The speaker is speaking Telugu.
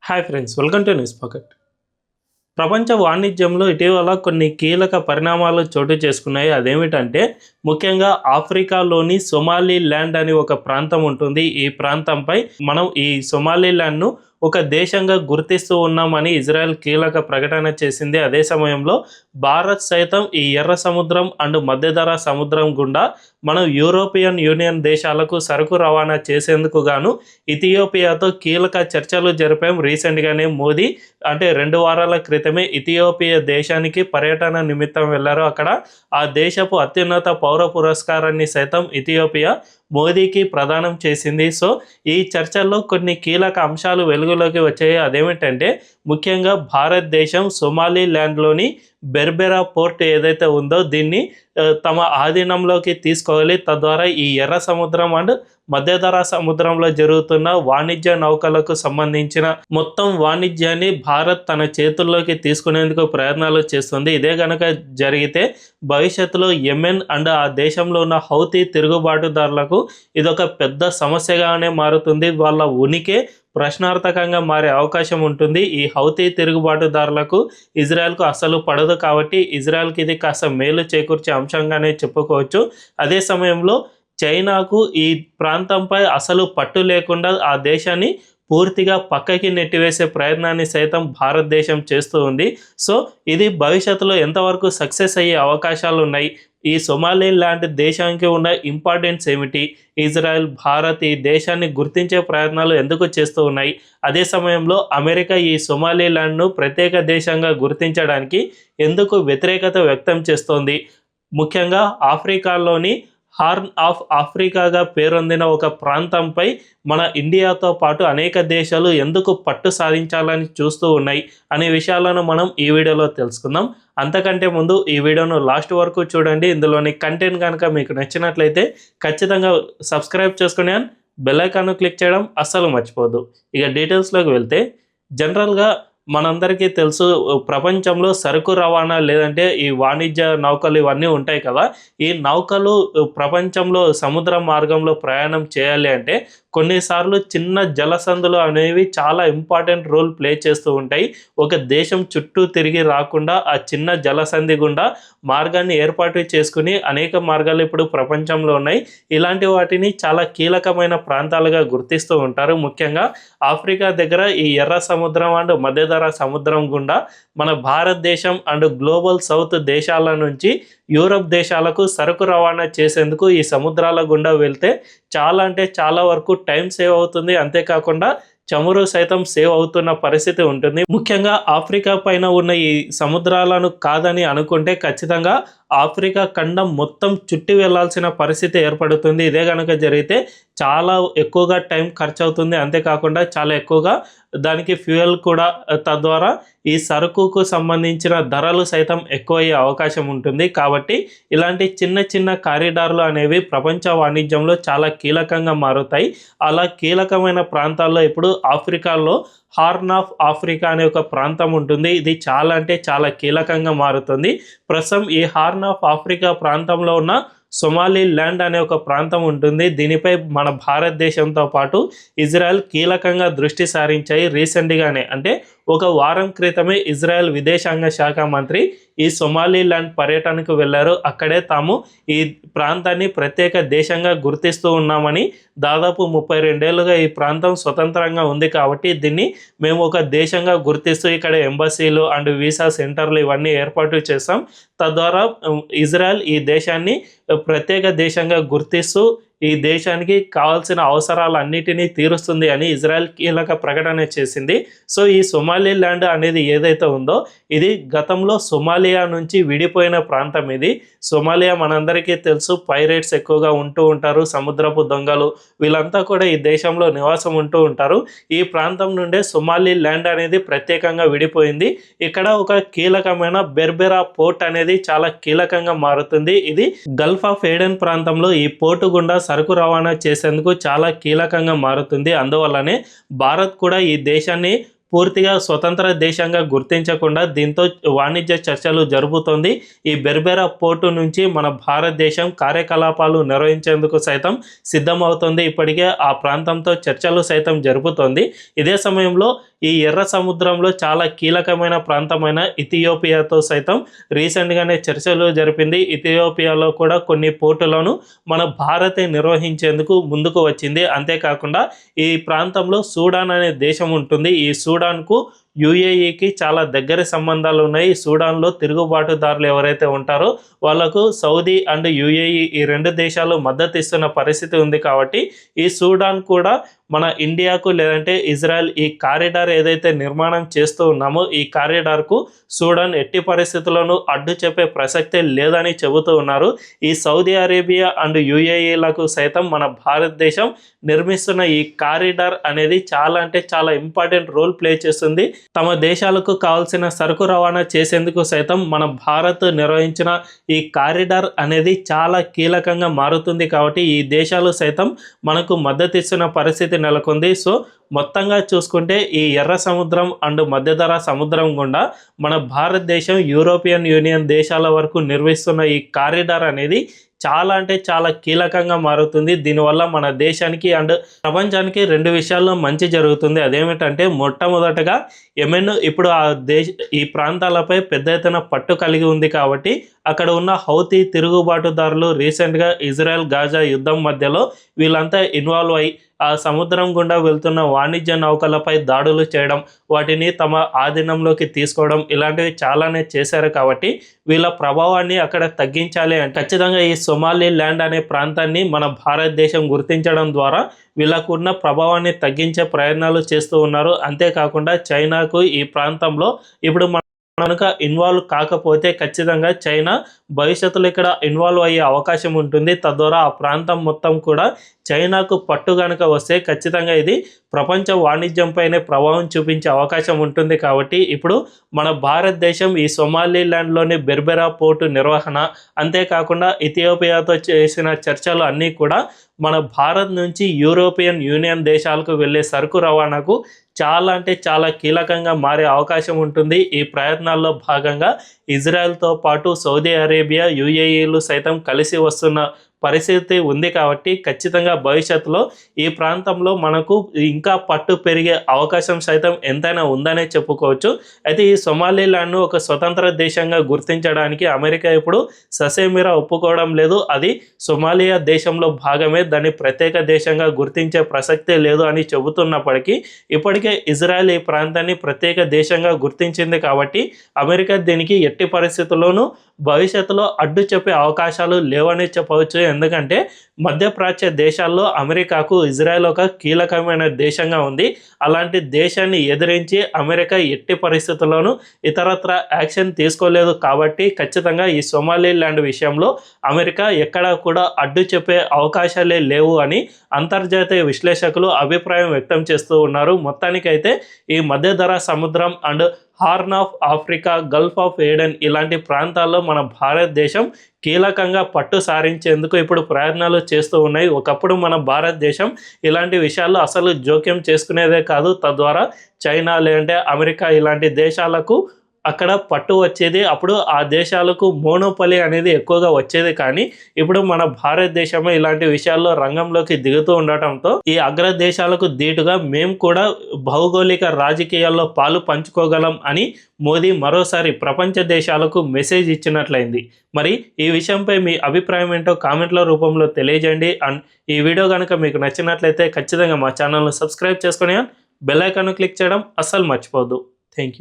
Hi friends, welcome to news pocket. ప్రపంచ వాణిజ్యంలో ఇటీవల కొన్ని కీలక పరిణామాలు చోటు చేసుకున్నాయి. అదేమిటంటే ముఖ్యంగా ఆఫ్రికాలోని సొమాలి ల్యాండ్ అని ఒక ప్రాంతం ఉంటుంది. ఈ ప్రాంతంపై మనం ఈ సొమాలి ల్యాండ్ను ఒక దేశంగా గుర్తిస్తూ ఉన్నామని ఇజ్రాయెల్ కీలక ప్రకటన చేసింది. అదే సమయంలో భారత్ సైతం ఈ ఎర్ర సముద్రం అండ్ మధ్యధరా సముద్రం గుండా మనం యూరోపియన్ యూనియన్ దేశాలకు సరుకు రవాణా చేసేందుకు గాను ఇథియోపియాతో కీలక చర్చలు జరిపాం. రీసెంట్గానే మోదీ అంటే 2 వారాల క్రితమే ఇథియోపియా దేశానికి పర్యటన నిమిత్తం వెళ్ళారు. అక్కడ ఆ దేశపు అత్యున్నత పౌర పురస్కారాన్ని సైతం ఇథియోపియా మోదీకి ప్రదానం చేసింది. సో ఈ చర్చల్లో కొన్ని కీలక అంశాలు వెలుగులోకి వచ్చాయి. అదేమిటంటే ముఖ్యంగా భారతదేశం సొమాలి ల్యాండ్లోని బెర్బెరా పోర్ట్ ఏదైతే ఉందో దీన్ని తమ ఆధీనంలోకి తీసుకోవాలి. తద్వారా ఈ ఎర్ర సముద్రం అండ్ మధ్యధరా సముద్రంలో జరుగుతున్న వాణిజ్య నౌకలకు సంబంధించిన మొత్తం వాణిజ్యాన్ని భారత్ తన చేతుల్లోకి తీసుకునేందుకు ప్రయత్నాలు చేస్తుంది. ఇదే కనుక జరిగితే భవిష్యత్తులో యెమెన్ అండ్ ఆ దేశంలో ఉన్న హౌతీ తిరుగుబాటుదారులకు ఇదొక పెద్ద సమస్యగానే మారుతుంది. వాళ్ళ ఉనికి ప్రశ్నార్థకంగా మారే అవకాశం ఉంటుంది. ఈ హౌతీ తిరుగుబాటుదారులకు ఇజ్రాయెల్కు అసలు పడదు కాబట్టి ఇజ్రాయెల్కి ఇది కాస్త మేలు చేకూర్చే అంశంగానే చెప్పుకోవచ్చు. అదే సమయంలో చైనాకు ఈ ప్రాంతంపై అసలు పట్టు లేకుండా ఆ దేశాన్ని పూర్తిగా పక్కకి నెట్టివేసే ప్రయత్నాన్ని సైతం భారతదేశం చేస్తూ ఉంది. సో ఇది భవిష్యత్తులో ఎంతవరకు సక్సెస్ అయ్యే అవకాశాలు ఉన్నాయి, ఈ సొమాలి ల్యాండ్ దేశానికి ఉన్న ఇంపార్టెన్స్ ఏమిటి, ఇజ్రాయెల్ భారత్ ఈ దేశాన్ని గుర్తించే ప్రయత్నాలు ఎందుకు చేస్తూ ఉన్నాయి, అదే సమయంలో అమెరికా ఈ సొమాలి ల్యాండ్ను ప్రత్యేక దేశంగా గుర్తించడానికి ఎందుకు వ్యతిరేకత వ్యక్తం చేస్తోంది, ముఖ్యంగా ఆఫ్రికాలోని హార్న్ ఆఫ్ ఆఫ్రికాగా పేరొందిన ఒక ప్రాంతంపై మన ఇండియాతో పాటు అనేక దేశాలు ఎందుకు పట్టు సాధించాలని చూస్తూ ఉన్నాయి అనే విషయాలను మనం ఈ వీడియోలో తెలుసుకుందాం. అంతకంటే ముందు ఈ వీడియోను లాస్ట్ వరకు చూడండి. ఇందులోని కంటెంట్ కనుక మీకు నచ్చినట్లయితే ఖచ్చితంగా సబ్స్క్రైబ్ చేసుకుని బెల్ ఐకాన్ను క్లిక్ చేయడం అస్సలు మర్చిపోద్దు. ఇక డీటెయిల్స్లోకి వెళ్తే జనరల్గా మనందరికీ తెలుసు, ప్రపంచంలో సరుకు రవాణా లేదంటే ఈ వాణిజ్య నౌకలు ఇవన్నీ ఉంటాయి కదా. ఈ నౌకలు ప్రపంచంలో సముద్ర మార్గంలో ప్రయాణం చేయాలి అంటే కొన్నిసార్లు చిన్న జలసందులు అనేవి చాలా ఇంపార్టెంట్ రోల్ ప్లే చేస్తూ ఉంటాయి. ఒక దేశం చుట్టూ తిరిగి రాకుండా ఆ చిన్న జలసంధి గుండా మార్గాన్ని ఏర్పాటు చేసుకుని అనేక మార్గాలు ఇప్పుడు ప్రపంచంలో ఉన్నాయి. ఇలాంటి వాటిని చాలా కీలకమైన ప్రాంతాలుగా గుర్తిస్తూ ఉంటారు. ముఖ్యంగా ఆఫ్రికా దగ్గర ఈ ఎర్ర సముద్రం అండ్ మధ్యధరా సముద్రం గుండా మన భారతదేశం అండ్ గ్లోబల్ సౌత్ దేశాల నుంచి యూరప్ దేశాలకు సరుకు రవాణా చేసేందుకు ఈ సముద్రాల గుండా వెళ్తే చాలా అంటే చాలా వరకు టైం సేవ్ అవుతుంది. అంతేకాకుండా చమురు సైతం సేవ్ అవుతున్న పరిస్థితి ఉంటుంది. ముఖ్యంగా ఆఫ్రికా పైన ఉన్న ఈ సముద్రాలను కాదని అనుకుంటే ఖచ్చితంగా ఆఫ్రికా ఖండం మొత్తం చుట్టి వెళ్లాల్సిన పరిస్థితి ఏర్పడుతుంది. ఇదే కనుక జరిగితే చాలా ఎక్కువగా టైం ఖర్చు అవుతుంది. అంతేకాకుండా చాలా ఎక్కువగా దానికి ఫ్యూయల్ కూడా, తద్వారా ఈ సరుకుకు సంబంధించిన ధరలు సైతం ఎక్కువయ్యే అవకాశం ఉంటుంది. కాబట్టి ఇలాంటి చిన్న చిన్న కారిడార్లు అనేవి ప్రపంచ వాణిజ్యంలో చాలా కీలకంగా మారుతాయి. అలా కీలకమైన ప్రాంతాల్లో ఇప్పుడు ఆఫ్రికాలో హార్న్ ఆఫ్ ఆఫ్రికా అనే ఒక ప్రాంతం ఉంటుంది. ఇది చాలా అంటే చాలా కీలకంగా మారుతుంది. ప్రస్తుతం ఈ హార్న్ ఆఫ్ ఆఫ్రికా ప్రాంతంలో ఉన్న సొమాలి ల్యాండ్ అనే ఒక ప్రాంతం ఉంటుంది. దీనిపై మన భారతదేశంతో పాటు ఇజ్రాయెల్ కీలకంగా దృష్టి సారించాయి. రీసెంట్గానే అంటే ఒక వారం క్రితమే ఇజ్రాయెల్ విదేశాంగ శాఖ మంత్రి ఈ సొమాలి ల్యాండ్ పర్యటనకు వెళ్ళారు. అక్కడే తాము ఈ ప్రాంతాన్ని ప్రత్యేక దేశంగా గుర్తిస్తూ ఉన్నామని, దాదాపు 32 ఏళ్ళుగా ఈ ప్రాంతం స్వతంత్రంగా ఉంది కాబట్టి దీన్ని మేము ఒక దేశంగా గుర్తిస్తూ ఇక్కడ ఎంబసీలు అండ్ వీసా సెంటర్లు ఇవన్నీ ఏర్పాటు చేస్తాం. తద్వారా ఇజ్రాయెల్ ఈ దేశాన్ని ప్రత్యేక దేశంగా గుర్తిస్తూ ఈ దేశానికి కావాల్సిన అవసరాలన్నిటినీ తీరుస్తుంది అని ఇజ్రాయెల్ కీలక ప్రకటన చేసింది. సో ఈ సొమాలి ల్యాండ్ అనేది ఏదైతే ఉందో ఇది గతంలో సొమాలియా నుంచి విడిపోయిన ప్రాంతం. ఇది సొమాలియా మనందరికీ తెలుసు, పైరేట్స్ ఎక్కువగా ఉంటూ ఉంటారు, సముద్రపు దొంగలు వీళ్ళంతా కూడా ఈ దేశంలో నివాసం ఉంటూ ఉంటారు. ఈ ప్రాంతం నుండే సొమాలి ల్యాండ్ అనేది ప్రత్యేకంగా విడిపోయింది. ఇక్కడ ఒక కీలకమైన బెర్బెరా పోర్ట్ అనేది చాలా కీలకంగా మారుతుంది. ఇది గల్ఫ్ ఆఫ్ ఏడెన్ ప్రాంతంలో ఈ పోర్టు గుండా సరుకు రవాణా చేసేందుకు చాలా కీలకంగా మారుతుంది. అందువల్లనే భారత్ కూడా ఈ దేశాన్ని పూర్తిగా స్వతంత్ర దేశంగా గుర్తించకుండా దీంతో వాణిజ్య చర్చలు జరుపుతోంది. ఈ బెర్బెరా పోర్టు నుంచి మన భారతదేశం కార్యకలాపాలు నిర్వహించేందుకు సైతం సిద్ధమవుతుంది. ఇప్పటికే ఆ ప్రాంతంతో చర్చలు సైతం జరుపుతోంది. ఇదే సమయంలో ఈ ఎర్ర సముద్రంలో చాలా కీలకమైన ప్రాంతమైన ఇథియోపియాతో సైతం రీసెంట్గానే చర్చలు జరిపింది. ఇథియోపియాలో కూడా కొన్ని పోర్టులను మన భారతే నిర్వహించేందుకు ముందుకు వచ్చింది. అంతేకాకుండా ఈ ప్రాంతంలో సూడాన్ అనే దేశం ఉంటుంది. ఈ సూడాన్కు యుఏఈకి చాలా దగ్గర సంబంధాలు ఉన్నాయి. సూడాన్లో తిరుగుబాటుదారులు ఎవరైతే ఉంటారో వాళ్ళకు సౌదీ అండ్ యుఏఈ ఈ రెండు దేశాలు మద్దతు ఇస్తున్న పరిస్థితి ఉంది. కాబట్టి ఈ సూడాన్ కూడా మన ఇండియాకు లేదంటే ఇజ్రాయెల్ ఈ కారిడార్ ఏదైతే నిర్మాణం చేస్తూ ఉన్నామో ఈ కారిడార్కు సూడాన్ ఎట్టి పరిస్థితుల్లోనూ అడ్డు చెప్పే ప్రసక్తే లేదని చెబుతూ ఉన్నారు. ఈ సౌదీ అరేబియా అండ్ యుఏఈలకు సైతం మన భారతదేశం నిర్మిస్తున్న ఈ కారిడార్ అనేది చాలా అంటే చాలా ఇంపార్టెంట్ రోల్ ప్లే చేస్తుంది. తమ దేశాలకు కావాల్సిన సరుకు రవాణా చేసేందుకు సైతం మన భారత్ నిర్వహించిన ఈ కారిడార్ అనేది చాలా కీలకంగా మారుతుంది. కాబట్టి ఈ దేశాలు సైతం మనకు మద్దతు ఇస్తున్న పరిస్థితి నెలకొంది. సో మొత్తంగా చూసుకుంటే ఈ ఎర్ర సముద్రం అండ్ మధ్యధరా సముద్రం గుండా మన భారతదేశం యూరోపియన్ యూనియన్ దేశాల వరకు నిర్మిస్తున్న ఈ కారిడార్ అనేది చాలా అంటే చాలా కీలకంగా మారుతుంది. దీనివల్ల మన దేశానికి అండ్ ప్రపంచానికి రెండు విషయాల్లో మంచి జరుగుతుంది. అదేమిటంటే మొట్టమొదటగా యెమెన్ ఇప్పుడు ఈ ప్రాంతాలపై పెద్ద ఎత్తున పట్టు కలిగి ఉంది. కాబట్టి అక్కడ ఉన్న హౌతీ తిరుగుబాటుదారులు రీసెంట్గా ఇజ్రాయెల్ గాజా యుద్ధం మధ్యలో వీళ్ళంతా ఇన్వాల్వ్ అయ్యి ఆ సముద్రం గుండా వెళ్తున్న వాణిజ్య నౌకలపై దాడులు చేయడం, వాటిని తమ ఆధీనంలోకి తీసుకోవడం ఇలాంటివి చాలానే చేశారు. కాబట్టి వీళ్ళ ప్రభావాన్ని అక్కడ తగ్గించాలి అంటే ఖచ్చితంగా ఈ సొమాలి ల్యాండ్ అనే ప్రాంతాన్ని మన భారతదేశం గుర్తించడం ద్వారా వీళ్ళకు ఉన్న ప్రభావాన్ని తగ్గించే ప్రయత్నాలు చేస్తూ ఉన్నారు. అంతేకాకుండా చైనాకు ఈ ప్రాంతంలో ఇప్పుడు కనుక ఇన్వాల్వ్ కాకపోతే ఖచ్చితంగా చైనా భవిష్యత్తులో ఇక్కడ ఇన్వాల్వ్ అయ్యే అవకాశం ఉంటుంది. తద్వారా ఆ ప్రాంతం మొత్తం కూడా చైనాకు పట్టు కనుక వస్తే ఖచ్చితంగా ఇది ప్రపంచ వాణిజ్యంపైనే ప్రభావం చూపించే అవకాశం ఉంటుంది. కాబట్టి ఇప్పుడు మన భారతదేశం ఈ సొమాలిలాండ్లోని బెర్బెరా పోర్టు నిర్వహణ, అంతేకాకుండా ఇథియోపియాతో చేసిన చర్చలు అన్నీ కూడా మన భారత్ నుంచి యూరోపియన్ యూనియన్ దేశాలకు వెళ్ళే సరుకు రవాణాకు చాలా అంటే చాలా కీలకంగా మారే అవకాశం ఉంటుంది. ఈ ప్రయత్నాల్లో భాగంగా ఇజ్రాయెల్తో పాటు సౌదీ అరేబియా, యుఏఈలు సైతం కలిసి వస్తున్న పరిస్థితి ఉంది. కాబట్టి ఖచ్చితంగా భవిష్యత్తులో ఈ ప్రాంతంలో మనకు ఇంకా పట్టు పెరిగే అవకాశం సైతం ఎంతైనా ఉందనే చెప్పుకోవచ్చు. అయితే ఈ సొమాలిలాండ్ను ఒక స్వతంత్ర దేశంగా గుర్తించడానికి అమెరికా ఇప్పుడు ససేమిరా ఒప్పుకోవడం లేదు. అది సొమాలియా దేశంలో భాగమే, దాన్ని ప్రత్యేక దేశంగా గుర్తించే ప్రసక్తే లేదు అని చెబుతున్నప్పటికీ ఇప్పటికే ఇజ్రాయెల్ ఈ ప్రాంతాన్ని ప్రత్యేక దేశంగా గుర్తించింది. కాబట్టి అమెరికా దీనికి ఎట్టి పరిస్థితుల్లోనూ భవిష్యత్తులో అడ్డు చెప్పే అవకాశాలు లేవని చెప్పవచ్చు. ఎందుకంటే మధ్యప్రాచ్య దేశాల్లో అమెరికాకు ఇజ్రాయెల్ ఒక కీలకమైన దేశంగా ఉంది. అలాంటి దేశాన్ని ఎదిరించి అమెరికా ఎట్టి పరిస్థితుల్లోనూ ఇతరత్ర యాక్షన్ తీసుకోలేదు. కాబట్టి ఖచ్చితంగా ఈ సొమాలిలాండ్ విషయంలో అమెరికా ఎక్కడా కూడా అడ్డు చెప్పే అవకాశాలే లేవు అని అంతర్జాతీయ విశ్లేషకులు అభిప్రాయం వ్యక్తం చేస్తూ ఉన్నారు. మొత్తానికైతే ఈ మధ్యధరా సముద్రం and horn of Africa, Gulf of Aiden ఇలాంటి ప్రాంతాల్లో మన భారతదేశం కీలకంగా పట్టు సారించేందుకు ఇప్పుడు ప్రయత్నాలు చేస్తూ ఉన్నాయి. ఒకప్పుడు మన భారతదేశం ఇలాంటి విషయాల్లో అసలు జోక్యం చేసుకునేదే కాదు. తద్వారా చైనా లేదంటే అమెరికా ఇలాంటి దేశాలకు అక్కడ పట్టు వచ్చేది. అప్పుడు ఆ దేశాలకు మోనోపలి అనేది ఎక్కువగా వచ్చేది. కానీ ఇప్పుడు మన భారతదేశమే ఇలాంటి విషయాల్లో రంగంలోకి దిగుతూ ఉండటంతో ఈ అగ్ర దేశాలకు ధీటుగా మేము కూడా భౌగోళిక రాజకీయాల్లో పాలు పంచుకోగలం అని మోదీ మరోసారి ప్రపంచ దేశాలకు మెసేజ్ ఇచ్చినట్లయింది. మరి ఈ విషయంపై మీ అభిప్రాయం ఏంటో కామెంట్ల రూపంలో తెలియజేయండి. అండ్ ఈ వీడియో కనుక మీకు నచ్చినట్లయితే ఖచ్చితంగా మా ఛానల్ను సబ్స్క్రైబ్ చేసుకొని బెల్ ఐకాన్ను క్లిక్ చేయడం అస్సలు మర్చిపోవద్దు. Thank you.